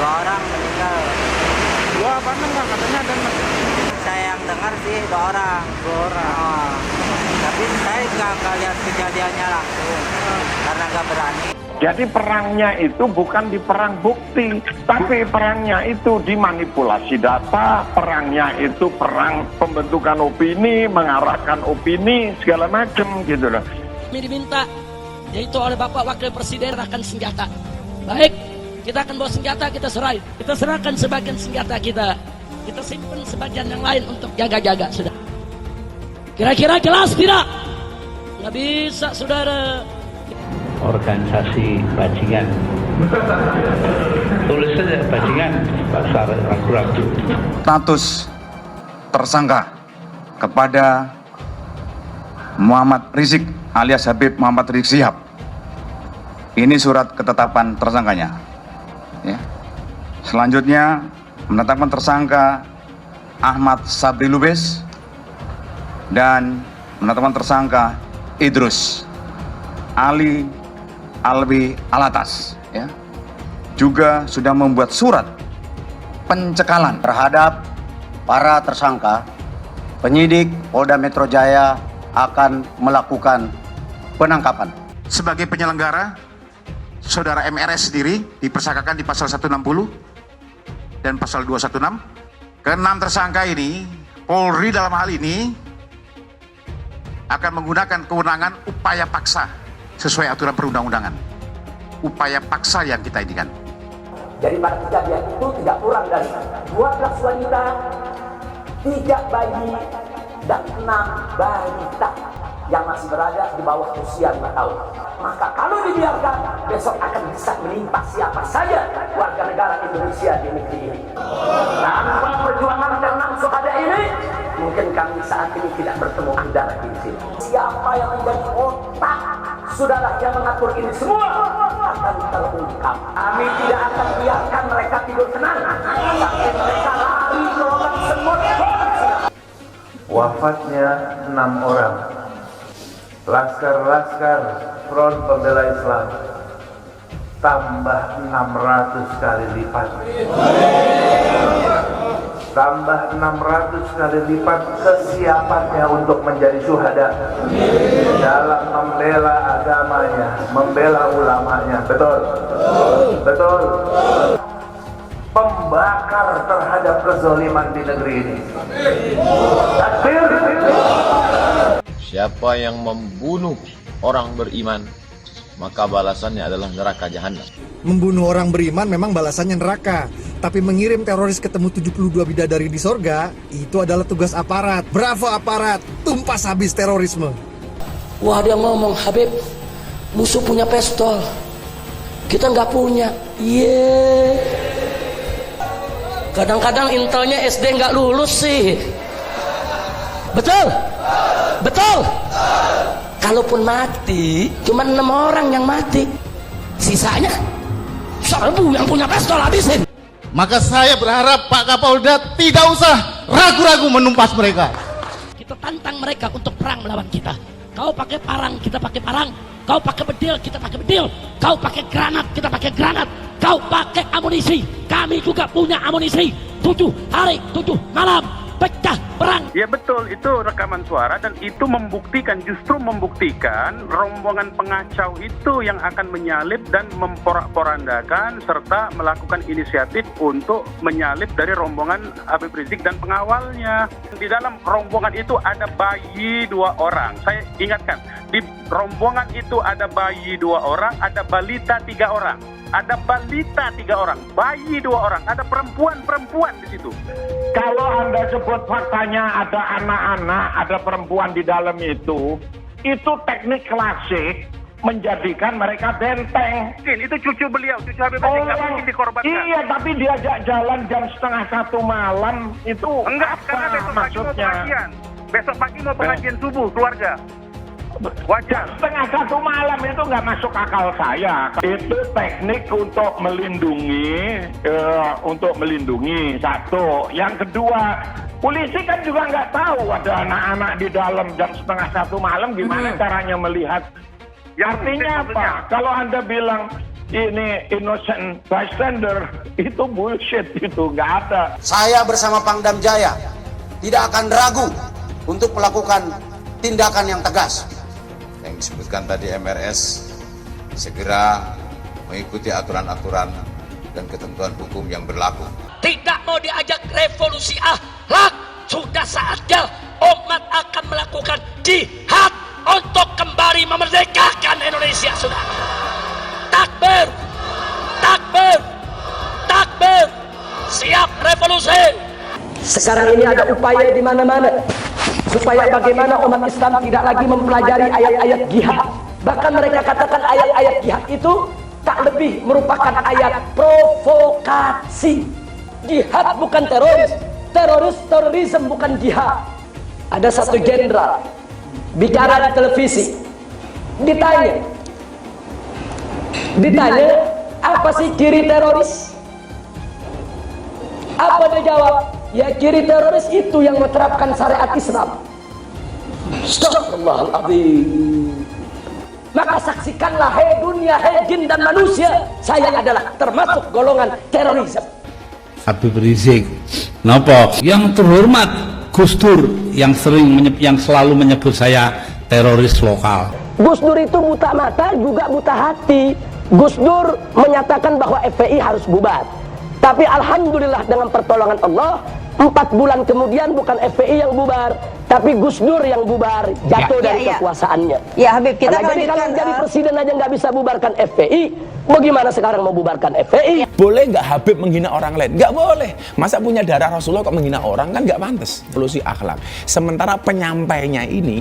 Dua orang meninggal. Dua apa enam Kang? Katanya ada 6. Saya yang dengar sih dua orang. Dua orang. Tapi saya nggak lihat kejadiannya langsung karena nggak berani. Jadi perangnya itu bukan di perang bukti, tapi perangnya itu di manipulasi data, perangnya itu perang pembentukan opini, mengarahkan opini, segala macam gitu loh. Kami diminta, yaitu oleh Bapak Wakil Presiden, akan senjata. Baik, kita akan bawa senjata, kita serai. Kita serahkan sebagian senjata kita. Kita simpan sebagian yang lain untuk jaga-jaga, sudah. Kira-kira jelas tidak? Nggak bisa, saudara. Organisasi bajingan. Tulis saja bajingan, bahasa ragu-ragu. Status tersangka kepada Muhammad Rizik alias Habib Muhammad Rizik Syihab. Ini surat ketetapan tersangkanya. Ya. Selanjutnya menetapkan tersangka Ahmad Sabri Lubis dan menetapkan tersangka Idrus Ali Alwi Alatas, ya, juga sudah membuat surat pencekalan terhadap para tersangka. Penyidik Polda Metro Jaya akan melakukan penangkapan. Sebagai penyelenggara, saudara MRS sendiri dipersangkakan di pasal 160 dan pasal 216. Keenam tersangka ini, Polri dalam hal ini akan menggunakan kewenangan upaya paksa sesuai aturan perundang-undangan. Upaya paksa yang kita indikan. Jadi pada kejadian itu tidak kurang dari 12 wanita, 3 bayi, dan 6 balita yang masih berada di bawah usia 5 tahun. Maka kalau dibiarkan, besok akan bisa menimpa siapa saja warga negara Indonesia di negeri ini. Tanpa perjuangan ke-6 syuhada ini, mungkin kami saat ini tidak bertemu Anda di sini. Siapa yang menjadi otak saudara yang mengatur ini semua akan terungkap. Kami tidak akan biarkan mereka tidur tenang sampai mereka lari ke lubang semut. Wafatnya 6 orang laskar-laskar Front Pembela Islam, tambah 600 kali lipat. Tambah 600 kali lipat kesiapannya untuk menjadi syuhada dalam membela agamanya, membela ulamanya. Betul? Betul? Pembakar terhadap kezaliman di negeri ini. Takbir. Siapa yang membunuh orang beriman, maka balasannya adalah neraka jahanam. Membunuh orang beriman memang balasannya neraka, tapi mengirim teroris ketemu 72 bidadari di sorga, itu adalah tugas aparat. Bravo aparat, tumpas habis terorisme. Wah, dia ngomong, Habib, musuh punya pistol, kita nggak punya. Kadang-kadang intelnya SD nggak lulus sih. Betul? Betul? Kalaupun mati, cuma 6 orang yang mati. Sisanya serbu yang punya pistol habisin. Maka saya berharap Pak Kapolda tidak usah ragu-ragu menumpas mereka. Kita tantang mereka untuk perang melawan kita. Kau pakai parang, kita pakai parang. Kau pakai bedil, kita pakai bedil. Kau pakai granat, kita pakai granat. Kau pakai amunisi, kami juga punya amunisi. 7 hari, 7 malam, pecah perang. Ya betul, itu rekaman suara dan itu membuktikan, justru membuktikan rombongan pengacau itu yang akan menyalip dan memporak-porandakan serta melakukan inisiatif untuk menyalip dari rombongan Habib Rizik dan pengawalnya. Di dalam rombongan itu ada bayi 2 orang. Saya ingatkan, di rombongan itu ada bayi 2 orang, ada balita 3 orang. Ada balita 3 orang, bayi 2 orang, ada perempuan di situ. Kalau Anda sebut faktanya ada anak-anak, ada perempuan di dalam itu teknik klasik menjadikan mereka benteng. Itu cucu beliau, cucu Habib Rizik nggak mungkin dikorbankan. Iya, tapi diajak jalan jam 1:30 malam itu enggak, apa karena besok pagi mau maksudnya? pengajian. Besok pagi mau pengajian subuh keluarga. Wajar. 1:30 malam itu nggak masuk akal saya. Itu teknik untuk melindungi, satu. Yang kedua, polisi kan juga nggak tahu ada anak-anak di dalam jam 1:30 malam, gimana caranya melihat. Artinya apa? Kalau Anda bilang ini innocent bystander, itu bullshit, itu nggak ada. Saya bersama Pangdam Jaya tidak akan ragu untuk melakukan tindakan yang tegas. Yang disebutkan tadi MRS segera mengikuti aturan-aturan dan ketentuan hukum yang berlaku. Tidak mau diajak revolusi akhlak, sudah saatnya umat akan melakukan jihad untuk kembali memerdekakan Indonesia, saudara. Takbir, takbir, takbir, siap revolusi. Sekarang ini ada upaya di mana-mana supaya bagaimana umat Islam tidak lagi mempelajari ayat-ayat jihad. Bahkan mereka katakan ayat-ayat jihad itu tak lebih merupakan ayat provokasi. Jihad bukan teroris, terorisme bukan jihad. Ada satu jenderal bicara di televisi, ditanya apa sih ciri teroris? Apa dia jawab? Ya, ciri teroris itu yang menerapkan syariat Islam. Astagfirullahaladzim. Maka saksikanlah, hei dunia, hei jin dan manusia, saya adalah termasuk golongan teroris. Habib Rizik, napa? Yang terhormat Gus Dur yang selalu menyebut saya teroris lokal. Gus Dur itu buta mata juga buta hati. Gus Dur menyatakan bahwa FPI harus bubar. Tapi alhamdulillah dengan pertolongan Allah, 4 bulan kemudian bukan FPI yang bubar, tapi Gus Dur yang bubar, jatuh dari kekuasaannya. Ya Habib, kita jadi kalau jadi presiden aja nggak bisa bubarkan FPI, bagaimana sekarang mau bubarkan FPI? Boleh nggak Habib menghina orang lain? Nggak boleh. Masa punya darah Rasulullah kok menghina orang, kan nggak pantas. Evolusi akhlak. Sementara penyampainya ini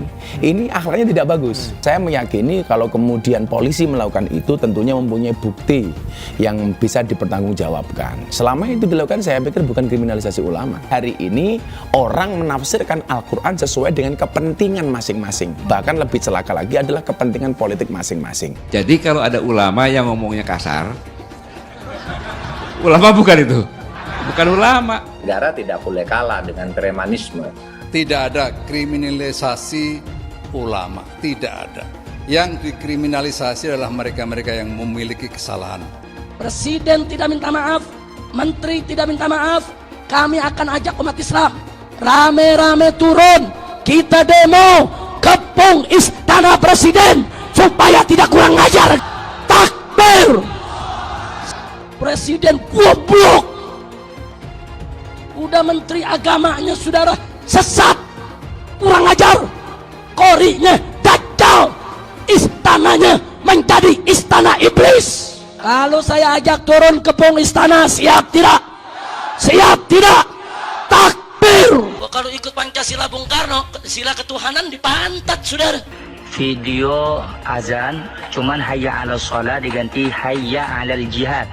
akhlaknya tidak bagus. Saya meyakini kalau kemudian polisi melakukan itu tentunya mempunyai bukti yang bisa dipertanggungjawabkan. Selama itu dilakukan, saya pikir bukan kriminalisasi ulama. Hari ini orang menafsirkan Al-Quran sesuai dengan kepentingan masing-masing. Bahkan lebih celaka lagi adalah kepentingan politik masing-masing. Jadi kalau ada ulama yang ngomongnya kasar, ulama bukan itu, bukan ulama. Negara tidak boleh kalah dengan premanisme. Tidak ada kriminalisasi ulama, tidak ada. Yang dikriminalisasi adalah mereka-mereka yang memiliki kesalahan. Presiden tidak minta maaf, menteri tidak minta maaf. Kami akan ajak umat Islam rame-rame turun, kita demo kepung istana presiden supaya tidak kurang ajar. Takbir. Presiden goblok, udah menteri agamanya saudara sesat, kurang ajar, korinya dajjal, istananya menjadi istana iblis. Kalau saya ajak turun kepung istana, siap tidak? Siap tidak? Takbir. Kalau ikut Pancasila Bung Karno, sila ketuhanan dipantat saudara. Video azan cuman hayya 'alal shalah diganti hayya 'alal jihad.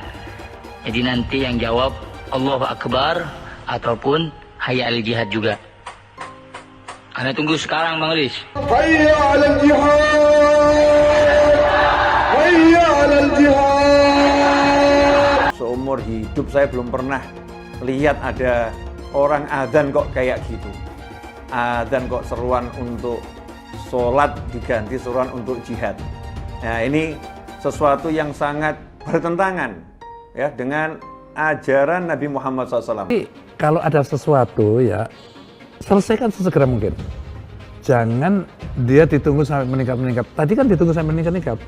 Jadi nanti yang jawab Allahu Akbar ataupun hayya 'alal jihad juga. Anda tunggu sekarang Bang Riz. Hayya 'alal jihad. Hayya 'alal jihad. Seumur hidup saya belum pernah lihat ada orang adzan kok kayak gitu. Adzan kok seruan untuk sholat diganti seruan untuk jihad. Nah, ini sesuatu yang sangat bertentangan ya dengan ajaran Nabi Muhammad SAW. Kalau ada sesuatu ya selesaikan sesegera mungkin. Jangan dia ditunggu sampai meningkat. Tadi kan ditunggu sampai meningkat.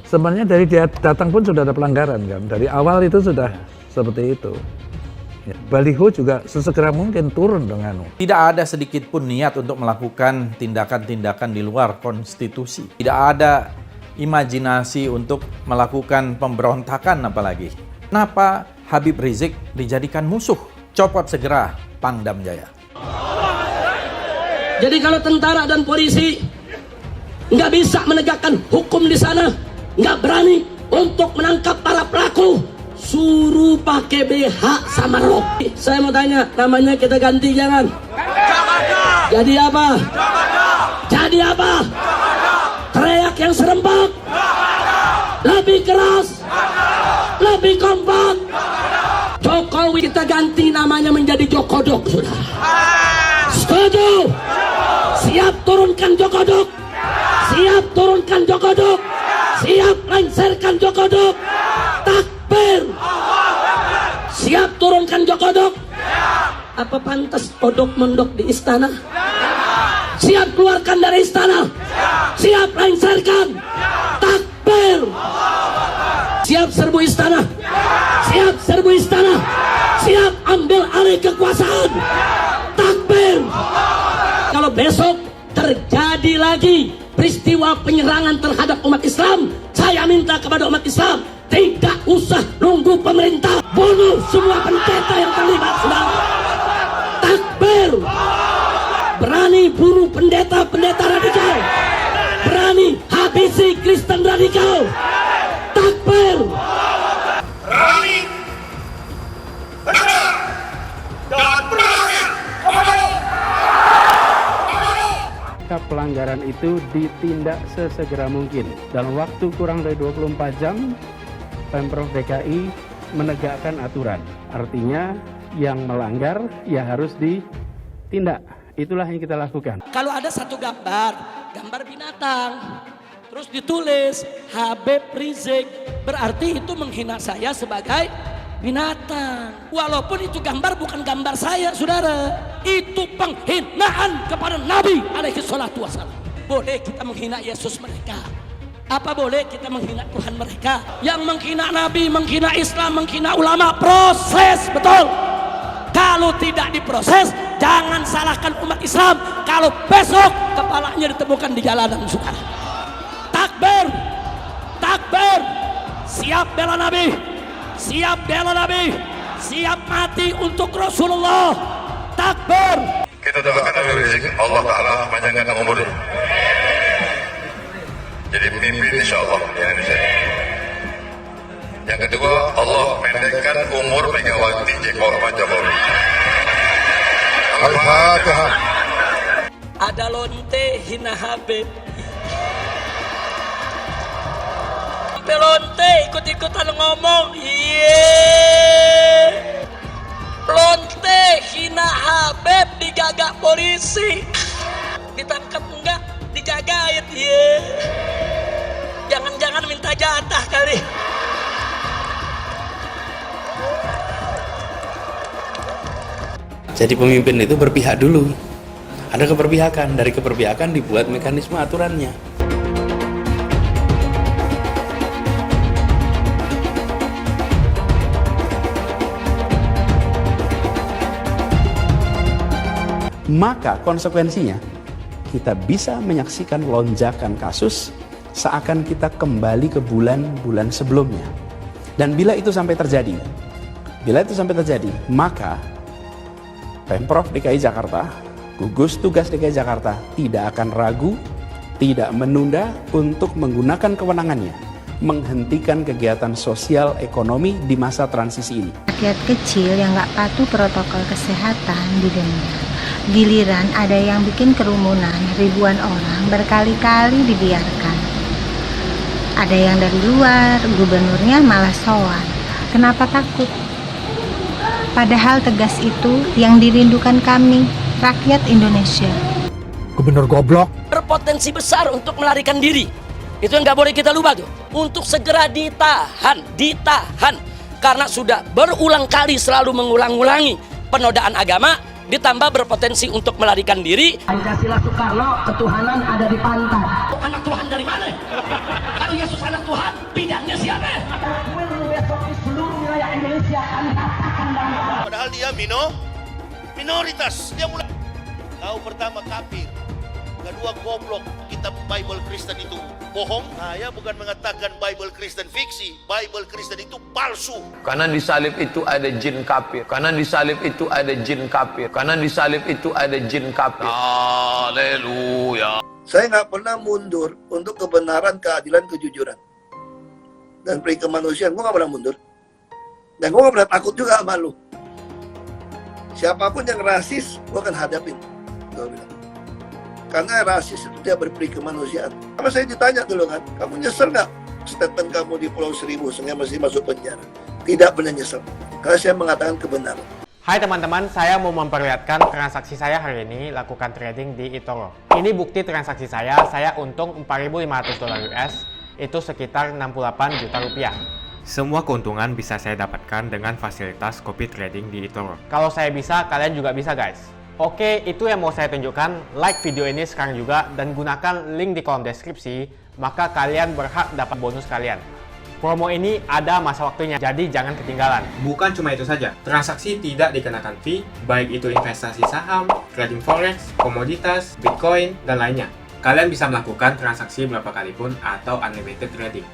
Sebenarnya dari dia datang pun sudah ada pelanggaran kan. Dari awal itu sudah seperti itu. Ya, baliho juga sesegera mungkin turun dengan. Tidak ada sedikit pun niat untuk melakukan tindakan-tindakan di luar konstitusi. Tidak ada imajinasi untuk melakukan pemberontakan apalagi. Kenapa Habib Rizik dijadikan musuh? Copot segera Pangdam Jaya. Jadi kalau tentara dan polisi nggak bisa menegakkan hukum di sana, nggak berani untuk menangkap para pelaku, suruh pakai BH sama rok. Saya mau tanya, namanya kita ganti jangan? Jadi apa? Jadi apa? Teriak yang serempak, lebih keras, lebih kompak. Jokowi kita ganti namanya menjadi Jokodok, sudah. Setuju? Siap turunkan Jokodok. Siap turunkan Jokodok. Siap lengserkan Jokodok. Takbir. Siap turunkan Jokodok? Apa pantas odok mondok di istana? Siap keluarkan dari istana? Siap lengserkan? Takbir. Siap serbu istana? Siap serbu istana? Siap ambil alih kekuasaan? Takbir. Kalau besok terjadi lagi peristiwa penyerangan terhadap umat Islam, saya minta kepada umat Islam tidak usah nunggu pemerintah, bunuh semua pendeta yang terlibat, saudara. Takbir. Berani bunuh pendeta-pendeta radikal, berani habisi Kristen radikal. Takbir. Berani, benar, dan berakhir. Pelanggaran itu ditindak sesegera mungkin. Dalam waktu kurang dari 24 jam, Pemprov DKI menegakkan aturan. Artinya yang melanggar ya harus ditindak. Itulah yang kita lakukan. Kalau ada satu gambar binatang, terus ditulis Habib Rizik, berarti itu menghina saya sebagai binatang. Walaupun itu gambar bukan gambar saya, saudara. Itu penghinaan kepada Nabi alaihi salatu wassalam. Boleh kita menghina Yesus mereka? Apa boleh kita menghina Tuhan mereka? Yang menghina Nabi, menghina Islam, menghina ulama, proses, betul. Kalau tidak diproses, jangan salahkan umat Islam kalau besok kepalanya ditemukan di jalanan, saudara. Takbir. Takbir. Siap bela Nabi. Siap bela Nabi, siap mati untuk Rasulullah. Takbir. Kita doakan Habib Rizik, Allah Ta'ala panjangkan umurnya. Jadi pemimpin insya Allah di Indonesia. Yang kedua, Allah pendekkan umur Megawati Pak Jokowi. Al-Fatihah. Ada lonte hina Habib. Lonte ikut-ikutan ngomong, lonte hina Habib digagak polisi, ditangkap enggak, dijagain, jangan-jangan minta jatah kali. Jadi pemimpin itu berpihak dulu, ada keberpihakan, dari keberpihakan dibuat mekanisme aturannya. Maka konsekuensinya kita bisa menyaksikan lonjakan kasus seakan kita kembali ke bulan-bulan sebelumnya. Dan bila itu sampai terjadi, maka Pemprov DKI Jakarta, gugus tugas DKI Jakarta tidak akan ragu, tidak menunda untuk menggunakan kewenangannya menghentikan kegiatan sosial ekonomi di masa transisi ini. Rakyat kecil yang nggak patuh protokol kesehatan didenda. Giliran ada yang bikin kerumunan, ribuan orang berkali-kali dibiarkan. Ada yang dari luar, gubernurnya malah sowan. Kenapa takut? Padahal tegas itu yang dirindukan kami, rakyat Indonesia. Gubernur goblok. Berpotensi besar untuk melarikan diri. Itu yang nggak boleh kita lupa tuh. Untuk segera ditahan. Karena sudah berulang kali selalu mengulang-ulangi penodaan agama, ditambah berpotensi untuk melarikan diri. Pancasila Soekarno, ketuhanan ada di pantat. Anak Tuhan dari mana? Kalau Yesus anak Tuhan, bidangnya siapa? Besok di seluruh wilayah Indonesia kami katakan dan padahal dia minoritas. Dia mulai tahu pertama kafir, kedua goblok. Kitab Bible Kristen itu bohong. Saya bukan mengatakan Bible Kristen fiksi. Bible Kristen itu palsu. Karena di salib itu ada jin kafir. Haleluya. Saya nggak pernah mundur untuk kebenaran, keadilan, kejujuran. Dan peri kemanusiaan, gue nggak pernah mundur. Dan gue nggak pernah takut juga sama lu. Siapapun yang rasis, gue akan hadapin. Gue bilang. Karena rasis itu dia berperi kemanusiaan. Karena saya ditanya dulu kan, kamu nyesel nggak statement kamu di Pulau Seribu sehingga masih masuk penjara? Tidak pernah nyesel, karena saya mengatakan kebenaran. Hai teman-teman, saya mau memperlihatkan transaksi saya hari ini lakukan trading di eToro. Ini bukti transaksi saya untung $4.500 US, itu sekitar 68 juta rupiah. Semua keuntungan bisa saya dapatkan dengan fasilitas copy trading di eToro. Kalau saya bisa, kalian juga bisa guys. Oke, itu yang mau saya tunjukkan. Like video ini sekarang juga dan gunakan link di kolom deskripsi, maka kalian berhak dapat bonus kalian. Promo ini ada masa waktunya, jadi jangan ketinggalan. Bukan cuma itu saja, transaksi tidak dikenakan fee, baik itu investasi saham, trading forex, komoditas, bitcoin, dan lainnya. Kalian bisa melakukan transaksi berapa kali pun atau unlimited trading.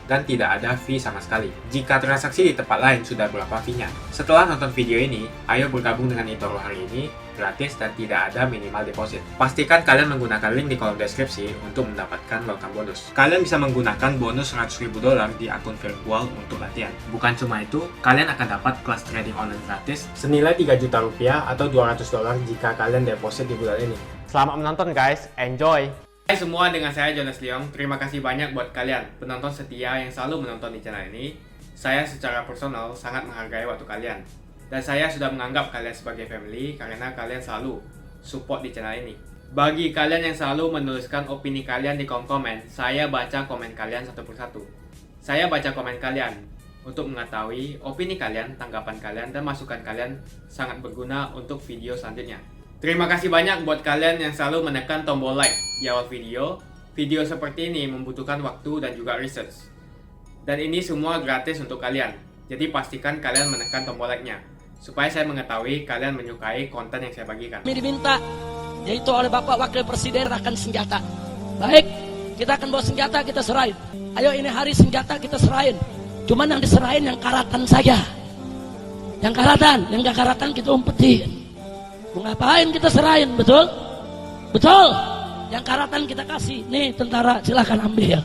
Dan tidak ada fee sama sekali. Jika transaksi di tempat lain sudah berapa fee-nya. Setelah nonton video ini, ayo bergabung dengan eToro hari ini, gratis dan tidak ada minimal deposit. Pastikan kalian menggunakan link di kolom deskripsi untuk mendapatkan welcome bonus. Kalian bisa menggunakan bonus $100.000 di akun virtual untuk latihan. Bukan cuma itu, kalian akan dapat kelas trading online gratis senilai Rp3 juta atau $200 jika kalian deposit di bulan ini. Selamat menonton guys, enjoy! Hai semua, dengan saya Jonas Leong. Terima kasih banyak buat kalian penonton setia yang selalu menonton di channel ini. Saya secara personal sangat menghargai waktu kalian. Dan saya sudah menganggap kalian sebagai family karena kalian selalu support di channel ini. Bagi kalian yang selalu menuliskan opini kalian di kolom komen, saya baca komen kalian satu persatu. Saya baca komen kalian untuk mengetahui opini kalian, tanggapan kalian, dan masukan kalian sangat berguna untuk video selanjutnya. Terima kasih banyak buat kalian yang selalu menekan tombol like di awal video. Video seperti ini membutuhkan waktu dan juga research. Dan ini semua gratis untuk kalian. Jadi pastikan kalian menekan tombol like-nya, supaya saya mengetahui kalian menyukai konten yang saya bagikan. Kami diminta, yaitu oleh Bapak Wakil Presiden, akan senjata. Baik, kita akan bawa senjata, kita serahin. Ayo ini hari senjata kita serahin. Cuman yang diserahin yang karatan saja. Yang karatan, yang gak karatan kita umpetin. Mau ngapain kita serahin, betul? Betul. Yang karatan kita kasih. Nih tentara, silahkan ambil.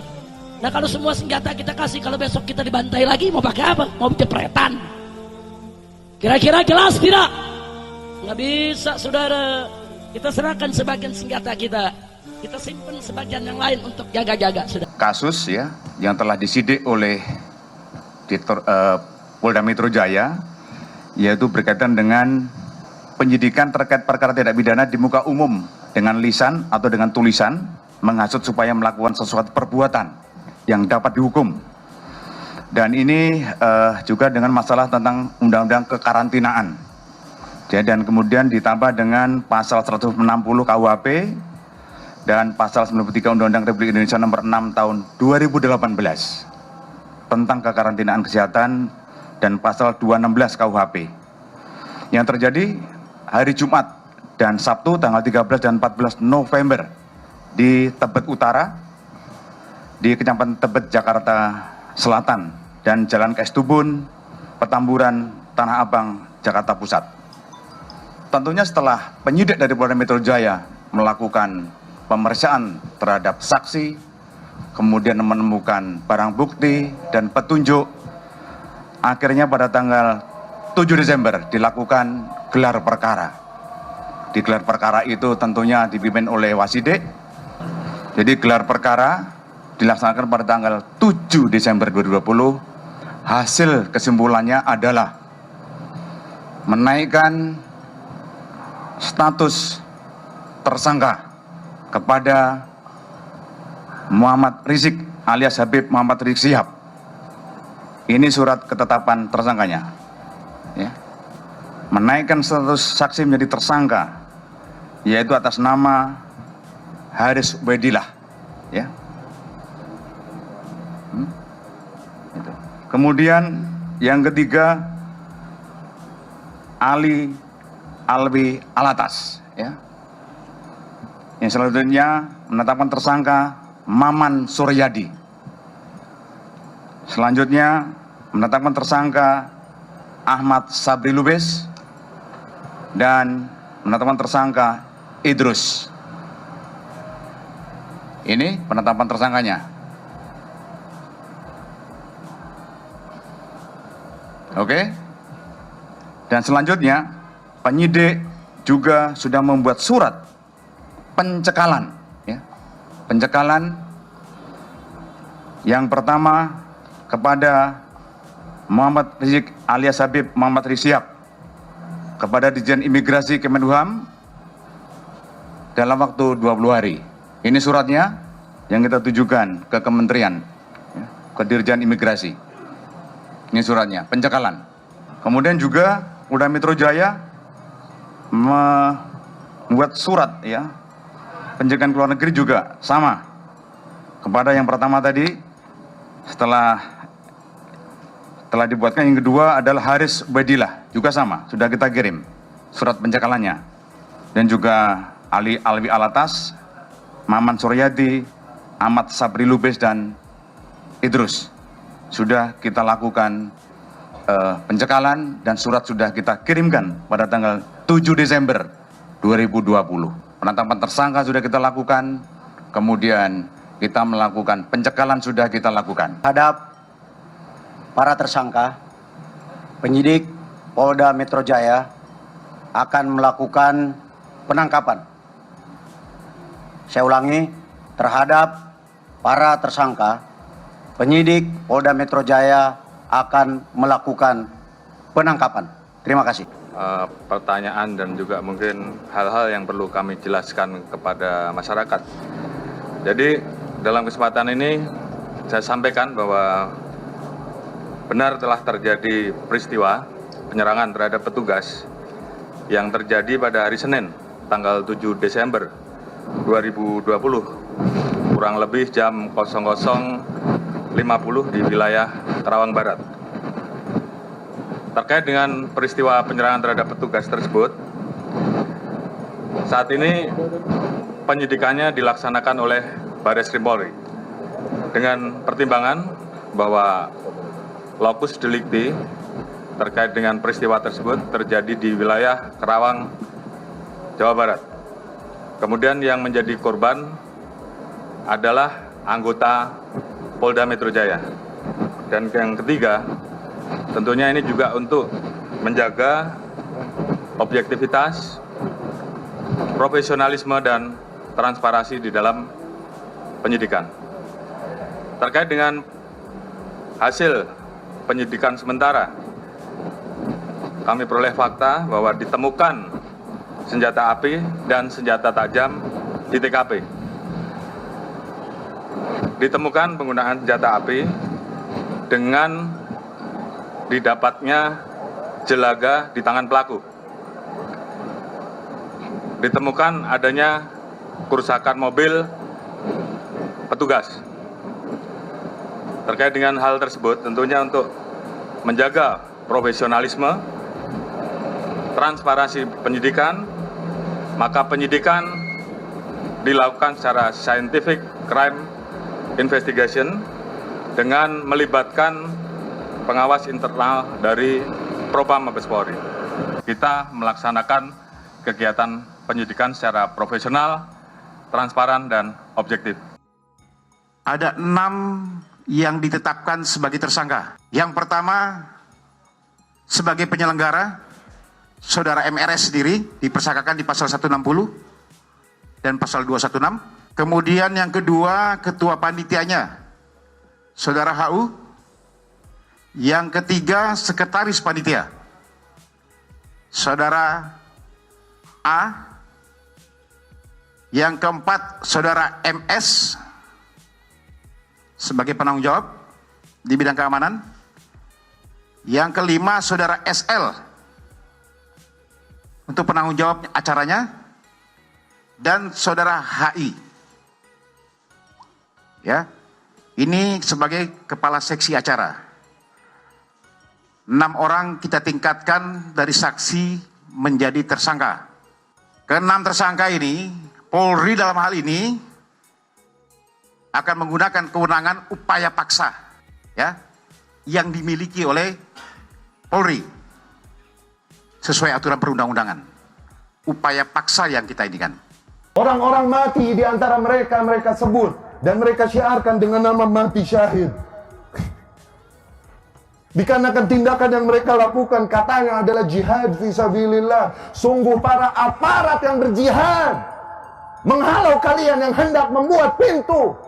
Nah kalau semua senjata kita kasih, kalau besok kita dibantai lagi, mau pakai apa? Mau jepretan. Kira-kira jelas tidak? Nggak bisa saudara. Kita serahkan sebagian senjata kita. Kita simpan sebagian yang lain untuk jaga-jaga. Kasus ya yang telah disidik oleh Polda Metro Jaya, yaitu berkaitan dengan penyidikan terkait perkara tindak pidana di muka umum dengan lisan atau dengan tulisan menghasut supaya melakukan sesuatu perbuatan yang dapat dihukum. Dan ini juga dengan masalah tentang undang-undang kekarantinaan. Dan kemudian ditambah dengan pasal 160 KUHP dan pasal 93 Undang-Undang Republik Indonesia nomor 6 tahun 2018 tentang kekarantinaan kesehatan dan pasal 216 KUHP. Yang terjadi hari Jumat dan Sabtu tanggal 13 dan 14 November di Tebet Utara, di Kecamatan Tebet, Jakarta Selatan, dan Jalan Kestubun, Petamburan, Tanah Abang, Jakarta Pusat. Tentunya setelah penyidik dari Polda Metro Jaya melakukan pemeriksaan terhadap saksi, kemudian menemukan barang bukti dan petunjuk, akhirnya pada tanggal 7 Desember dilakukan gelar perkara. Di gelar perkara itu tentunya dipimpin oleh Wasidik. Jadi gelar perkara dilaksanakan pada tanggal 7 Desember 2020. Hasil kesimpulannya adalah menaikkan status tersangka kepada Muhammad Rizik alias Habib Muhammad Rizik Syihab. Ini surat ketetapan tersangkanya. Ya. Menaikkan status saksi menjadi tersangka, yaitu atas nama Haris Ubaidillah. Ya. Kemudian yang ketiga Ali Alwi Alatas. Ya. Yang selanjutnya menetapkan tersangka Maman Suryadi. Selanjutnya menetapkan tersangka Ahmad Sabri Lubis dan penetapan tersangka Idrus. Ini penetapan tersangkanya. Oke. Dan selanjutnya penyidik juga sudah membuat surat pencekalan, ya. Pencekalan yang pertama kepada Muhammad Rizik alias Habib Muhammad Rizik Syihab, kepada Ditjen Imigrasi Kemenkumham dalam waktu 20 hari. Ini suratnya yang kita tujukan ke Kementerian, ya, ke Dirjen Imigrasi. Ini suratnya, pencekalan. Kemudian juga Polda Metro Jaya membuat surat ya, pencegahan ke luar negeri juga sama. Kepada yang pertama tadi, setelah dibuatkan, yang kedua adalah Haris Ubadillah, juga sama, sudah kita kirim surat pencekalannya. Dan juga Ali Alwi Alatas, Maman Suryadi, Ahmad Sabri Lubis, dan Idrus. Sudah kita lakukan pencekalan dan surat sudah kita kirimkan pada tanggal 7 Desember 2020. Penetapan tersangka sudah kita lakukan, kemudian kita melakukan pencekalan sudah kita lakukan. Terhadap para tersangka, penyidik Polda Metro Jaya akan melakukan penangkapan. Saya ulangi, terhadap para tersangka, penyidik Polda Metro Jaya akan melakukan penangkapan. Terima kasih. Pertanyaan dan juga mungkin hal-hal yang perlu kami jelaskan kepada masyarakat. Jadi dalam kesempatan ini saya sampaikan bahwa benar telah terjadi peristiwa penyerangan terhadap petugas yang terjadi pada hari Senin tanggal 7 Desember 2020 kurang lebih jam 00.50 di wilayah Karawang Barat. Terkait dengan peristiwa penyerangan terhadap petugas tersebut, saat ini penyidikannya dilaksanakan oleh Barreskrim Polri dengan pertimbangan bahwa lokus delikti terkait dengan peristiwa tersebut terjadi di wilayah Karawang, Jawa Barat. Kemudian yang menjadi korban adalah anggota Polda Metro Jaya. Dan yang ketiga, tentunya ini juga untuk menjaga objektivitas, profesionalisme, dan transparansi di dalam penyidikan. Terkait dengan hasil penyidikan sementara, kami peroleh fakta bahwa ditemukan senjata api dan senjata tajam di TKP. Ditemukan penggunaan senjata api dengan didapatnya jelaga di tangan pelaku. Ditemukan adanya kerusakan mobil petugas. Terkait dengan hal tersebut, tentunya untuk menjaga profesionalisme, transparansi penyidikan, maka penyidikan dilakukan secara scientific crime investigation dengan melibatkan pengawas internal dari Propam Mabes Polri. Kita melaksanakan kegiatan penyidikan secara profesional, transparan, dan objektif. Ada 6 yang ditetapkan sebagai tersangka. Yang pertama, sebagai penyelenggara, Saudara MRS sendiri dipersangkakan di pasal 160 dan pasal 216. Kemudian yang kedua, ketua panitianya, Saudara HU. Yang ketiga, sekretaris panitia, Saudara A. Yang keempat, Saudara MS sebagai penanggung jawab di bidang keamanan. Yang kelima, Saudara SL untuk penanggung jawab acaranya, dan Saudara HI. Ya, ini sebagai kepala seksi acara. 6 orang kita tingkatkan dari saksi menjadi tersangka. Ke-6 tersangka ini, Polri dalam hal ini akan menggunakan kewenangan upaya paksa, ya, yang dimiliki oleh Polri sesuai aturan perundang-undangan. Upaya paksa yang kita inikan. Orang-orang mati di antara mereka, mereka sebut dan mereka syiarkan dengan nama mati syahid. Dikarenakan tindakan yang mereka lakukan katanya adalah jihad fisabilillah. Sungguh para aparat yang berjihad menghalau kalian yang hendak membuat pintu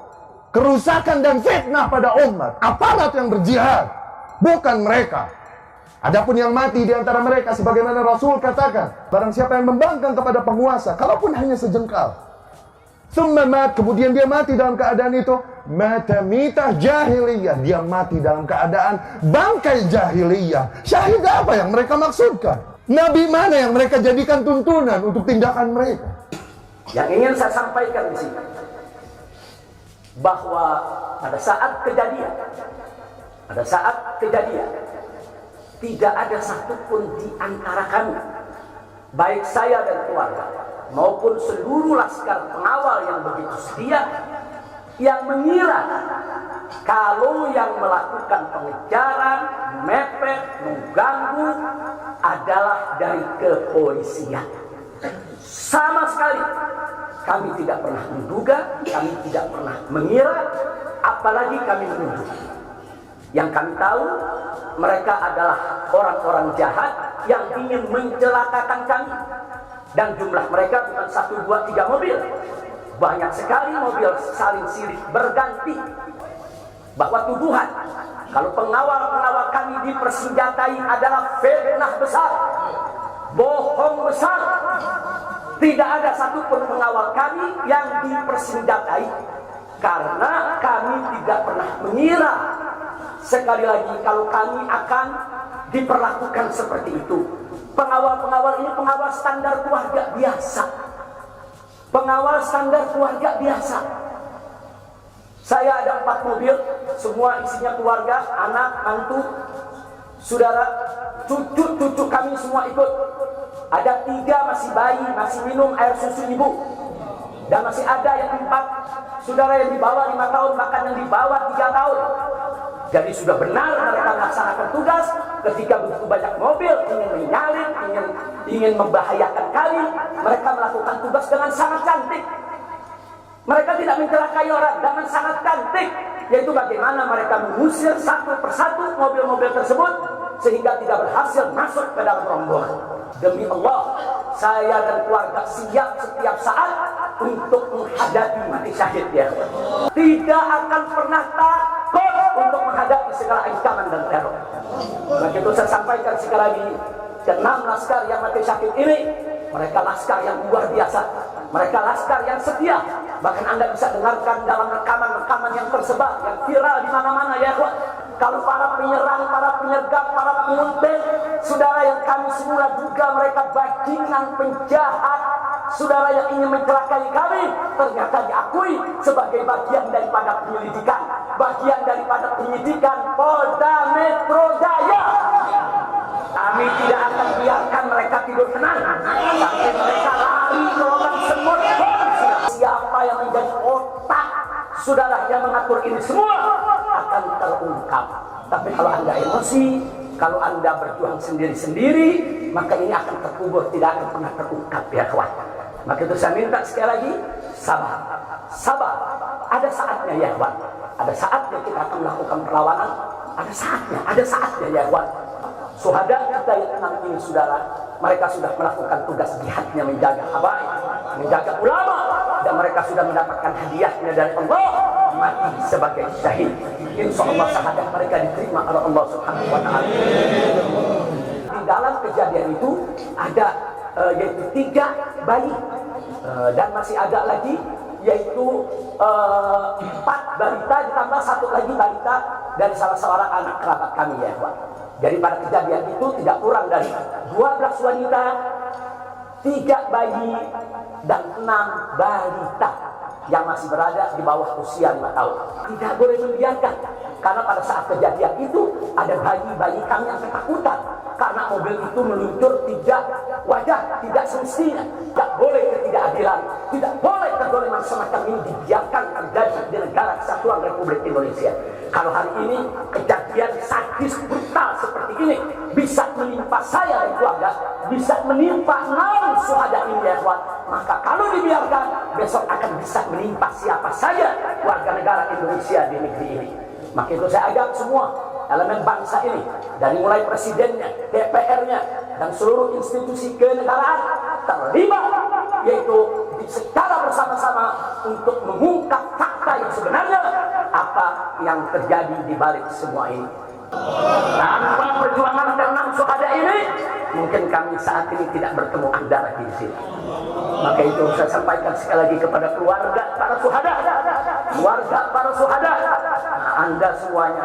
kerusakan dan fitnah pada umat. Aparat yang berjihad, bukan mereka. Adapun yang mati di antara mereka, sebagaimana Rasul katakan, barang siapa yang membangkang kepada penguasa, kalaupun hanya sejengkal, summa mat, kemudian dia mati dalam keadaan itu, mata-mitah jahiliyah. Dia mati dalam keadaan bangkai jahiliyah. Syahid apa yang mereka maksudkan? Nabi mana yang mereka jadikan tuntunan untuk tindakan mereka? Yang ingin saya sampaikan di sini, bahwa pada saat kejadian, tidak ada satupun di antara kami, baik saya dan keluarga, maupun seluruh laskar pengawal yang begitu setia, yang mengira kalau yang melakukan pengejaran, mepet, mengganggu adalah dari kepolisian. Sama sekali kami tidak pernah menduga, kami tidak pernah mengira, apalagi kami menuduh. Yang kami tahu, mereka adalah orang-orang jahat yang ingin mencelakakan kami. Dan jumlah mereka bukan 1, 2, 3 mobil. Banyak sekali mobil saling silih berganti. Bahwa tuduhan, kalau pengawal-pengawal kami dipersenjatai adalah fitnah besar, bohong besar. Tidak ada satupun pengawal kami yang dipersenjatai, karena kami tidak pernah mengira, sekali lagi, kalau kami akan diperlakukan seperti itu. Pengawal-pengawal ini pengawal standar keluarga biasa. Pengawal standar keluarga biasa. Saya ada 4 mobil, semua isinya keluarga, anak, mantu, saudara, cucu kami semua ikut. Ada 3 masih bayi, masih minum air susu ibu. Dan masih ada yang 4 saudara yang di bawah 5 tahun, bahkan yang di bawah 3 tahun. Jadi sudah benar mereka melaksanakan tugas. Ketika begitu banyak mobil ingin menyalip, ingin membahayakan kami, mereka melakukan tugas dengan sangat cantik. Mereka tidak mencelakai orang, dengan sangat cantik. Yaitu bagaimana mereka mengusir satu persatu mobil-mobil tersebut sehingga tidak berhasil masuk ke dalam rombongan. Demi Allah, saya dan keluarga siap setiap saat untuk menghadapi mati syahid ya. Tidak akan pernah takut untuk menghadapi segala ancaman dan teror. Maka itu saya sampaikan sekali lagi, ke-6 laskar yang mati syahid ini, mereka laskar yang luar biasa. Mereka laskar yang setia. Bahkan Anda bisa dengarkan dalam rekaman-rekaman yang tersebar, yang viral di mana-mana ya. Kalau para penyerang, para penyergap, para penguntit, saudara yang kami semula duga mereka bajingan penjahat, saudara yang ingin mencelakai kami, ternyata diakui sebagai bagian daripada penyelidikan, bagian daripada penyidikan Polda Metro Jaya. Kami tidak akan biarkan mereka tidur tenang sampai mereka lari ke lubang semut. Siapa yang menjadi otak saudara yang mengatur ini semua akan terungkap. Tapi kalau Anda emosi, kalau Anda berjuang sendiri-sendiri, maka ini akan terkubur, tidak akan pernah terungkap ya kawan. Maka itu saya minta sekali lagi, sabar. Sabar. Ada saatnya ya kawan. Ada saatnya kita akan melakukan perlawanan. Ada saatnya ya kawan. Syuhada kita yang 6 ini saudara, mereka sudah melakukan tugas jihadnya, menjaga habaib, menjaga ulama, dan mereka sudah mendapatkan hadiahnya dari Allah, mati sebagai syahid. Insya Allah syahadat mereka diterima oleh Allah Subhanahu wa Ta'ala. Di dalam kejadian itu ada yaitu 3 bayi, dan masih ada lagi yaitu 4 balita ditambah 1 lagi balita dari salah seorang anak kerabat kami ya Pak. Jadi pada kejadian itu tidak kurang dari 12 wanita, 3 bayi, dan 6 balita yang masih berada di bawah usia 5 tahun. Tidak boleh membiarkan, karena pada saat kejadian itu ada bayi-bayi kami yang ketakutan karena mobil itu meluncur tidak wajar, tidak semestinya. Tidak boleh ketidakadilan, tidak boleh kezaliman semacam ini dibiarkan terjadi di negara kesatuan Republik Indonesia. Kalau hari ini kejadian sadis brutal seperti ini bisa menimpa saya dan keluarga, bisa menimpa 6 syuhada ini ya kawan, maka kalau dibiarkan besok akan bisa menimpa siapa saja warga negara Indonesia di negeri ini. Maka itu saya ajak semua elemen bangsa ini, dari mulai presidennya, DPR-nya, dan seluruh institusi kenegaraan terlibat, yaitu secara bersama-sama untuk mengungkap fakta yang sebenarnya, apa yang terjadi di balik semua ini. Tanpa perjuangan ke-6 syuhada ini, mungkin kami saat ini tidak bertemu Anda lagi di sini. Maka itu saya sampaikan sekali lagi kepada keluarga para syuhada. Keluarga para syuhada, Anda semuanya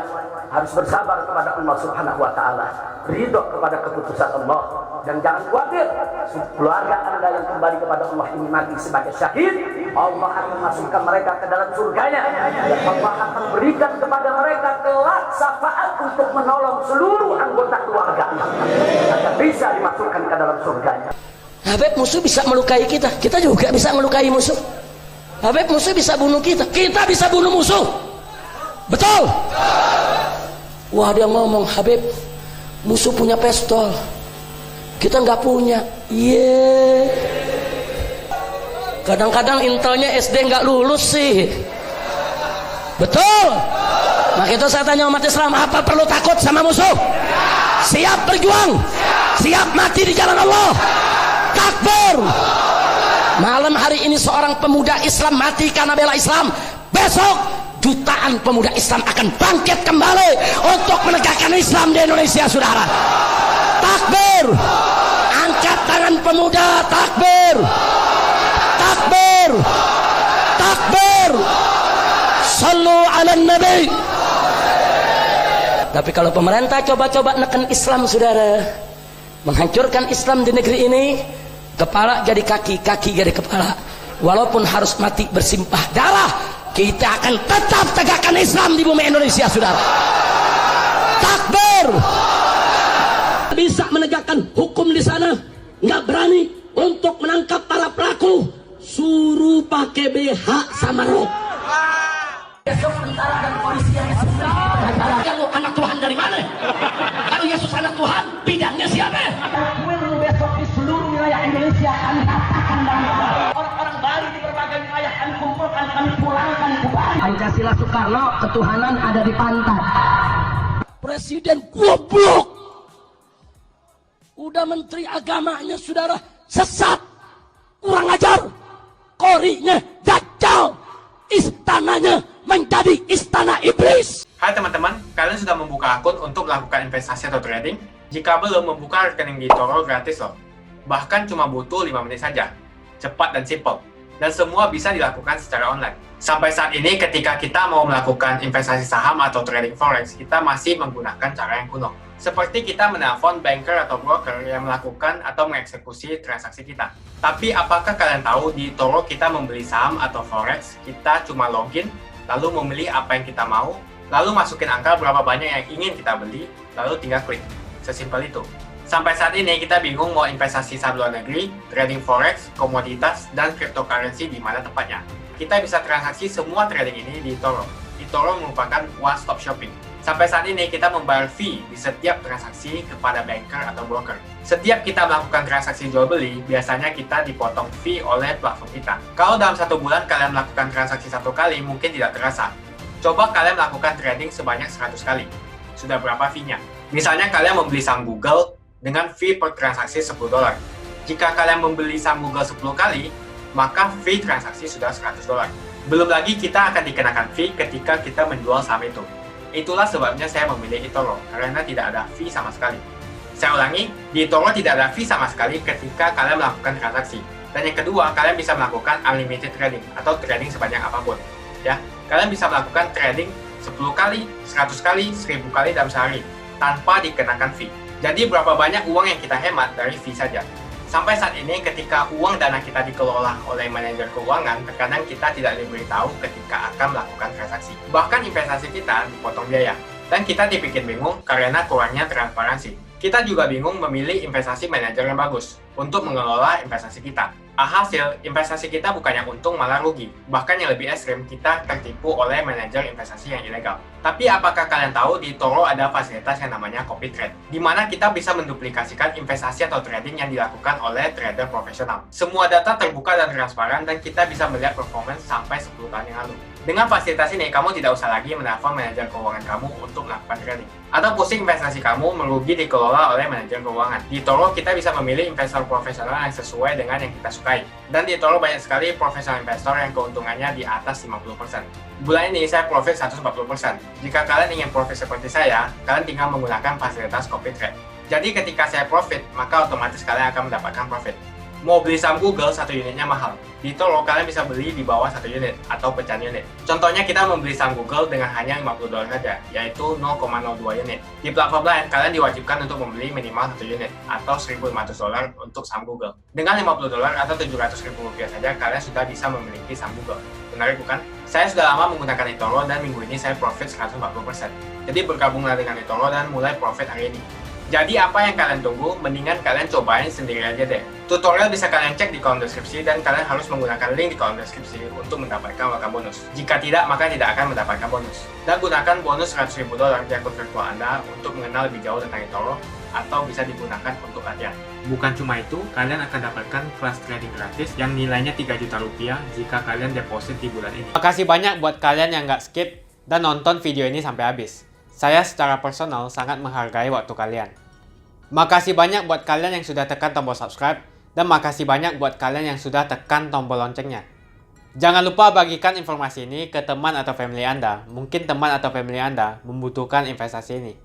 harus bersabar kepada Allah Subhanahu wa taala. Ridho kepada keputusan Allah, dan jangan khawatir, keluarga Anda yang kembali kepada Allah ini mati sebagai syahid, Allah akan memasukkan mereka ke dalam surganya, dan Allah akan berikan kepada mereka kelak syafaat untuk menolong seluruh anggota keluarga agar bisa dimasukkan ke dalam surganya. Habib, musuh bisa melukai kita, kita juga bisa melukai musuh. Habib, musuh bisa bunuh kita, kita bisa bunuh musuh. Betul? Wah, dia ngomong, Habib, musuh punya pistol, kita nggak punya. Iya. Kadang-kadang intelnya SD nggak lulus sih. Betul? Maka itu saya tanya umat Islam, apa perlu takut sama musuh? Siap berjuang, siap mati di jalan Allah. Takbir. Malam hari ini seorang pemuda Islam mati karena bela Islam. Besok jutaan pemuda Islam akan bangkit kembali untuk menegakkan Islam di Indonesia, saudara. Takbir. Angkat tangan pemuda. Takbir. Takbir. Takbir. Sallu ala nabi. Tapi kalau pemerintah coba-coba neken Islam, saudara, menghancurkan Islam di negeri ini, kepala jadi kaki, kaki jadi kepala, walaupun harus mati bersimpah darah, kita akan tetap tegakkan Islam di bumi Indonesia, saudara. Takbir. Bisa menegakkan hukum di sana, nggak berani untuk menangkap para pelaku, suruh pakai BH sama rok. Besok tentara dan polisi yang kalau anak Tuhan dari mana? Kalau Yesus anak Tuhan, bidangnya siapa? Besok di seluruh wilayah Indonesia kami katakan dan orang-orang Bali di berbagai wilayah kami kumpulkan, kami pulangkan ke Bali. Pancasila Soekarno, ketuhanan ada di pantat. Presiden goblok. Udah menteri agamanya, saudara, sesat, kurang ajar, korinya dajjal, istananya menjadi istana iblis. Hai teman-teman, kalian sudah membuka akun untuk melakukan investasi atau trading? Jika belum, membuka rekening di eToro gratis loh. Bahkan cuma butuh 5 menit saja. Cepat dan simple. Dan semua bisa dilakukan secara online. Sampai saat ini ketika kita mau melakukan investasi saham atau trading forex, kita masih menggunakan cara yang kuno. Seperti kita menelpon banker atau broker yang melakukan atau mengeksekusi transaksi kita. Tapi apakah kalian tahu di eToro kita membeli saham atau forex, kita cuma login, lalu memilih apa yang kita mau, lalu masukin angka berapa banyak yang ingin kita beli, lalu tinggal klik. Sesimpel itu. Sampai saat ini kita bingung mau investasi saham luar negeri, trading forex, komoditas, dan cryptocurrency di mana tepatnya. Kita bisa transaksi semua trading ini di eToro. eToro merupakan one-stop shopping. Sampai saat ini kita membayar fee di setiap transaksi kepada banker atau broker. Setiap kita melakukan transaksi jual beli, biasanya kita dipotong fee oleh platform kita. Kalau dalam 1 bulan kalian melakukan transaksi 1 kali, mungkin tidak terasa. Coba kalian melakukan trading sebanyak 100 kali. Sudah berapa fee-nya? Misalnya kalian membeli saham Google dengan fee per transaksi $10. Jika kalian membeli saham Google 10 kali, maka fee transaksi sudah $100. Belum lagi kita akan dikenakan fee ketika kita menjual saham itu. Itulah sebabnya saya memilih eToro, karena tidak ada fee sama sekali. Saya ulangi, di eToro tidak ada fee sama sekali ketika kalian melakukan transaksi. Dan yang kedua, kalian bisa melakukan unlimited trading atau trading sebanyak apapun. Ya, kalian bisa melakukan trading 10 kali, 100 kali, 1000 kali dalam sehari tanpa dikenakan fee. Jadi berapa banyak uang yang kita hemat dari fee saja. Sampai saat ini ketika uang dana kita dikelola oleh manajer keuangan, terkadang kita tidak diberitahu ketika akan melakukan transaksi. Bahkan investasi kita dipotong biaya. Dan kita dibikin bingung karena kurangnya transparansi. Kita juga bingung memilih investasi manajer yang bagus untuk mengelola investasi kita. Alhasil, investasi kita bukannya untung malah rugi. Bahkan yang lebih ekstrim, kita tertipu oleh manajer investasi yang ilegal. Tapi apakah kalian tahu di eToro ada fasilitas yang namanya copy trade, di mana kita bisa menduplikasikan investasi atau trading yang dilakukan oleh trader profesional. Semua data terbuka dan transparan dan kita bisa melihat performance sampai 10 tahun yang lalu. Dengan fasilitas ini, kamu tidak usah lagi menelpon manajer keuangan kamu untuk melakukan trading. Atau pusing investasi kamu merugi dikelola oleh manajer keuangan. Di eToro, kita bisa memilih investor profesional yang sesuai dengan yang kita sukai. Dan di eToro banyak sekali profesional investor yang keuntungannya di atas 50%. Bulan ini saya profit 140%. Jika kalian ingin profit seperti saya, kalian tinggal menggunakan fasilitas copy trade. Jadi ketika saya profit, maka otomatis kalian akan mendapatkan profit. Mau beli saham Google, 1 unitnya mahal. Di eToro, kalian bisa beli di bawah 1 unit atau pecahan unit. Contohnya kita membeli saham Google dengan hanya $50 saja, yaitu 0,02 unit. Di platform lain, kalian diwajibkan untuk membeli minimal 1 unit atau $1.500 untuk saham Google. Dengan $50 atau Rp700.000 saja, kalian sudah bisa memiliki saham Google. Menarik bukan? Saya sudah lama menggunakan eToro dan minggu ini saya profit 140%. Jadi bergabunglah dengan eToro dan mulai profit hari ini. Jadi apa yang kalian tunggu? Mendingan kalian cobain sendiri aja deh. Tutorial bisa kalian cek di kolom deskripsi dan kalian harus menggunakan link di kolom deskripsi untuk mendapatkan welcome bonus. Jika tidak, maka tidak akan mendapatkan bonus. Dan gunakan bonus $100.000 di akun virtual Anda untuk mengenal lebih jauh tentang eToro atau bisa digunakan untuk latihan. Bukan cuma itu, kalian akan dapatkan kelas trading gratis yang nilainya Rp3 juta jika kalian deposit di bulan ini. Makasih banyak buat kalian yang nggak skip dan nonton video ini sampai habis. Saya secara personal sangat menghargai waktu kalian. Makasih banyak buat kalian yang sudah tekan tombol subscribe dan makasih banyak buat kalian yang sudah tekan tombol loncengnya. Jangan lupa bagikan informasi ini ke teman atau family Anda. Mungkin teman atau family Anda membutuhkan investasi ini.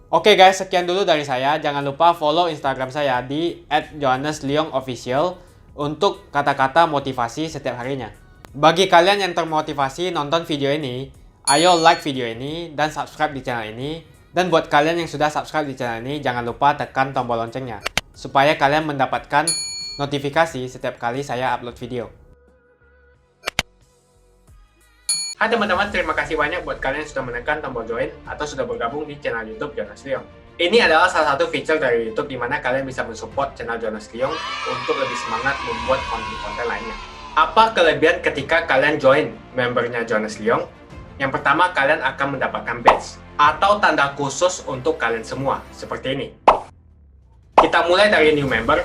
Oke guys, sekian dulu dari saya. Jangan lupa follow Instagram saya di @johannesleongofficial untuk kata-kata motivasi setiap harinya. Bagi kalian yang termotivasi nonton video ini, ayo like video ini dan subscribe di channel ini. Dan buat kalian yang sudah subscribe di channel ini, jangan lupa tekan tombol loncengnya supaya kalian mendapatkan notifikasi setiap kali saya upload video. Hai teman-teman, terima kasih banyak buat kalian yang sudah menekan tombol join atau sudah bergabung di channel YouTube Jonas Leong. Ini adalah salah satu fitur dari YouTube di mana kalian bisa mensupport channel Jonas Leong untuk lebih semangat membuat konten-konten lainnya. Apa kelebihan ketika kalian join membernya Jonas Leong? Yang pertama, kalian akan mendapatkan badge atau tanda khusus untuk kalian semua, seperti ini. Kita mulai dari new member,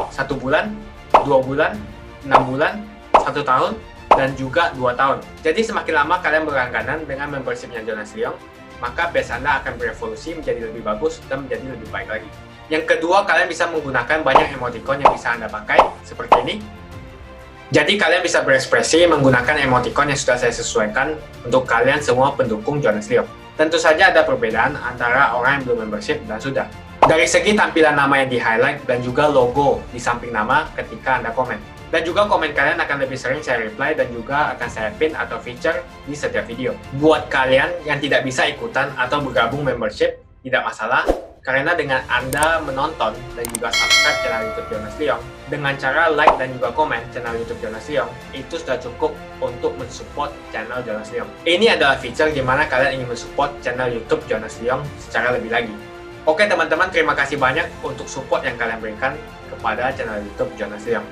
1 bulan, 2 bulan, 6 bulan, 1 tahun, dan juga 2 tahun. Jadi semakin lama kalian berlangganan dengan membershipnya Jonas Leong, maka badge Anda akan berevolusi menjadi lebih bagus dan menjadi lebih baik lagi. Yang kedua, kalian bisa menggunakan banyak emoticon yang bisa Anda pakai, seperti ini. Jadi kalian bisa berekspresi menggunakan emoticon yang sudah saya sesuaikan untuk kalian semua pendukung Jonas Leong. Tentu saja ada perbedaan antara orang yang belum membership dan sudah. Dari segi tampilan nama yang di-highlight dan juga logo di samping nama ketika Anda komen. Dan juga komen kalian akan lebih sering saya reply dan juga akan saya pin atau feature di setiap video. Buat kalian yang tidak bisa ikutan atau bergabung membership, tidak masalah. Karena dengan Anda menonton dan juga subscribe channel YouTube Jonas Leong, dengan cara like dan juga komen channel YouTube Jonas Leong, itu sudah cukup untuk mensupport channel Jonas Leong. Ini adalah feature di mana kalian ingin mensupport channel YouTube Jonas Leong secara lebih lagi. Oke teman-teman, terima kasih banyak untuk support yang kalian berikan kepada channel YouTube Jonas Leong.